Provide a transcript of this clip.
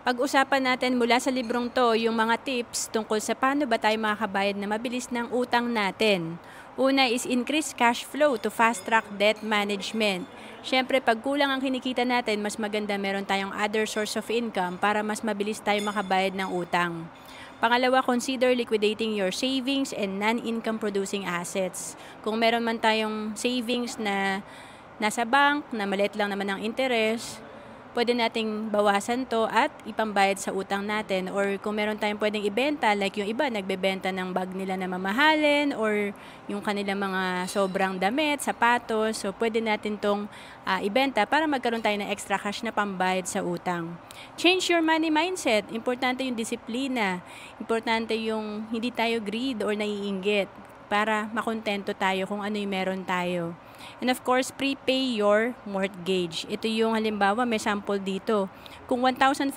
Pag-usapan natin mula sa librong 'to yung mga tips tungkol sa paano ba tayo makakabayad na mabilis ng utang natin. Una is increase cash flow to fast-track debt management. Siyempre 'pag kulang ang kinikita natin, mas maganda meron tayong other source of income para mas mabilis tayo makabayad ng utang. Pangalawa, consider liquidating your savings and non-income producing assets. Kung meron man tayong savings na nasa bank na maliit lang naman ang interes, pwede nating bawasan 'to at ipambayad sa utang natin, or kung meron tayong puwedeng ibenta, like yung iba nagbebenta ng bag nila na mamahalin or yung kanilang mga sobrang damit, sapatos. So, pwede natin 'tong, ibenta para magkaroon tayo ng extra cash na pambayad sa utang. Change your money mindset. Importante yung disiplina. Importante yung hindi tayo greed or naiinggit para makontento tayo kung ano yung meron tayo. And of course, prepay your mortgage. Ito yung halimbawa, may sample dito. Kung 1,000